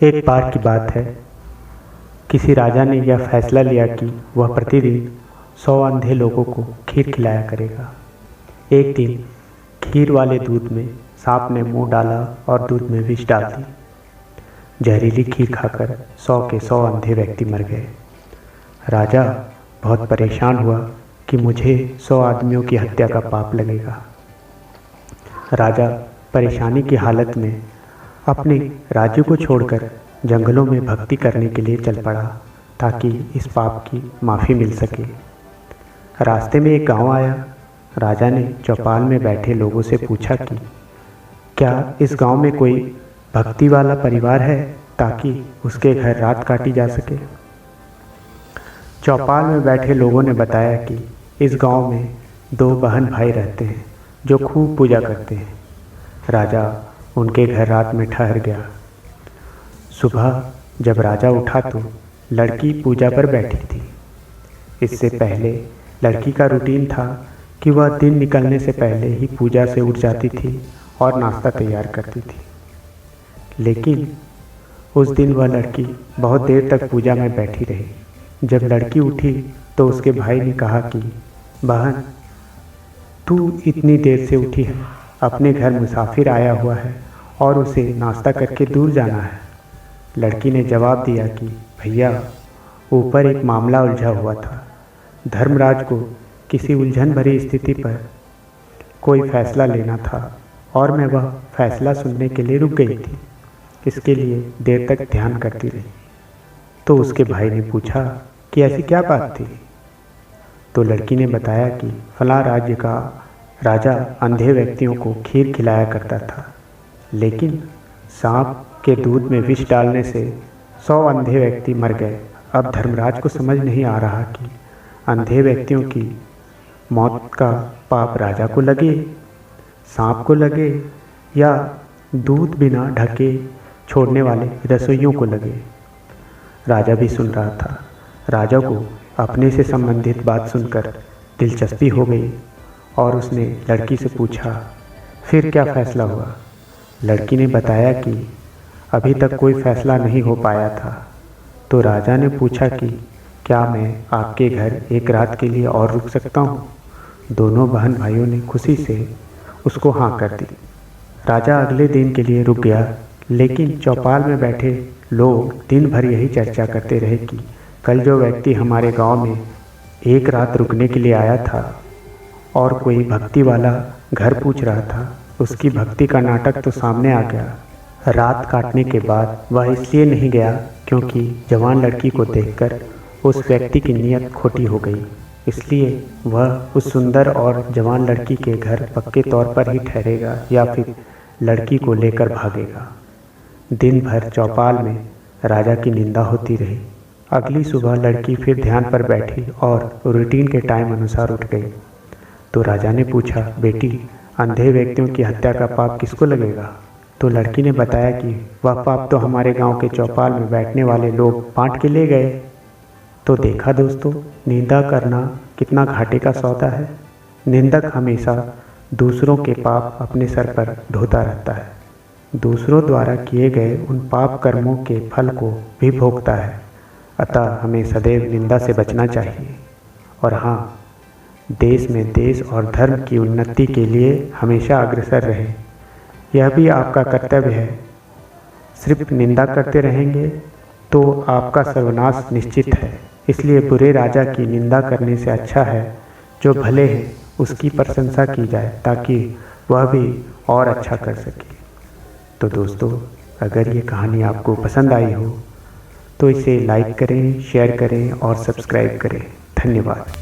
एक बार की बात है, किसी राजा ने यह फैसला लिया कि वह प्रतिदिन 100 अंधे लोगों को खीर खिलाया करेगा। एक दिन खीर वाले दूध में सांप ने मुंह डाला और दूध में विष डाल दी। जहरीली खीर खाकर 100 के 100 अंधे व्यक्ति मर गए। राजा बहुत परेशान हुआ कि मुझे 100 आदमियों की हत्या का पाप लगेगा। राजा परेशानी की हालत में अपने राज्य को छोड़कर जंगलों में भक्ति करने के लिए चल पड़ा ताकि इस पाप की माफ़ी मिल सके। रास्ते में एक गांव आया। राजा ने चौपाल में बैठे लोगों से पूछा कि क्या इस गांव में कोई भक्ति वाला परिवार है ताकि उसके घर रात काटी जा सके। चौपाल में बैठे लोगों ने बताया कि इस गांव में 2 बहन भाई रहते हैं जो खूब पूजा करते हैं। राजा उनके घर रात में ठहर गया। सुबह जब राजा उठा तो लड़की पूजा पर बैठी थी। इससे पहले लड़की का रूटीन था कि वह दिन निकलने से पहले ही पूजा से उठ जाती थी और नाश्ता तैयार करती थी। लेकिन उस दिन वह लड़की बहुत देर तक पूजा में बैठी रही। जब लड़की उठी तो उसके भाई ने कहा कि बहन, तू इतनी देर से उठी है, अपने घर मुसाफिर आया हुआ है और उसे नाश्ता करके दूर जाना है। लड़की ने जवाब दिया कि भैया, ऊपर एक मामला उलझा हुआ था। धर्मराज को किसी उलझन भरी स्थिति पर कोई फैसला लेना था और मैं वह फैसला सुनने के लिए रुक गई थी। इसके लिए देर तक ध्यान करती रही। तो उसके भाई ने पूछा कि ऐसी क्या बात थी। तो लड़की ने बताया कि फलां राज्य का राजा अंधे व्यक्तियों को खीर खिलाया करता था, लेकिन सांप के दूध में विष डालने से 100 अंधे व्यक्ति मर गए। अब धर्मराज को समझ नहीं आ रहा कि अंधे व्यक्तियों की मौत का पाप राजा को लगे, सांप को लगे या दूध बिना ढके छोड़ने वाले रसोइयों को लगे। राजा भी सुन रहा था। राजा को अपने से संबंधित बात सुनकर दिलचस्पी हो गई और उसने लड़की से पूछा, फिर क्या फैसला हुआ। लड़की ने बताया कि अभी तक कोई फैसला नहीं हो पाया था। तो राजा ने पूछा कि क्या मैं आपके घर एक रात के लिए और रुक सकता हूँ। दोनों बहन भाइयों ने खुशी से उसको हाँ कर दी। राजा अगले दिन के लिए रुक गया, लेकिन चौपाल में बैठे लोग दिन भर यही चर्चा करते रहे कि कल जो व्यक्ति हमारे गांव में एक रात रुकने के लिए आया था और कोई भक्ति वाला घर पूछ रहा था, उसकी भक्ति का नाटक तो सामने आ गया। रात काटने के बाद वह इसलिए नहीं गया क्योंकि जवान लड़की को देखकर उस व्यक्ति की नीयत खोटी हो गई। इसलिए वह उस सुंदर और जवान लड़की के घर पक्के तौर पर ही ठहरेगा या फिर लड़की को लेकर भागेगा। दिन भर चौपाल में राजा की निंदा होती रही। अगली सुबह लड़की फिर ध्यान पर बैठी और रूटीन के टाइम अनुसार उठ गई। तो राजा ने पूछा, बेटी, अंधे व्यक्तियों की हत्या का पाप किसको लगेगा। तो लड़की ने बताया कि वह पाप तो हमारे गांव के चौपाल में बैठने वाले लोग बांट के ले गए। तो देखा दोस्तों, निंदा करना कितना घाटे का सौदा है। निंदक हमेशा दूसरों के पाप अपने सर पर ढोता रहता है, दूसरों द्वारा किए गए उन पाप कर्मों के फल को भी भोगता है। अतः हमें सदैव निंदा से बचना चाहिए और हाँ, देश में देश और धर्म की उन्नति के लिए हमेशा अग्रसर रहें। यह भी आपका कर्तव्य है। सिर्फ निंदा करते रहेंगे तो आपका सर्वनाश निश्चित है। इसलिए बुरे राजा की निंदा करने से अच्छा है जो भले हैं उसकी प्रशंसा की जाए ताकि वह भी और अच्छा कर सके। तो दोस्तों, अगर ये कहानी आपको पसंद आई हो तो इसे लाइक करें, शेयर करें और सब्सक्राइब करें। धन्यवाद।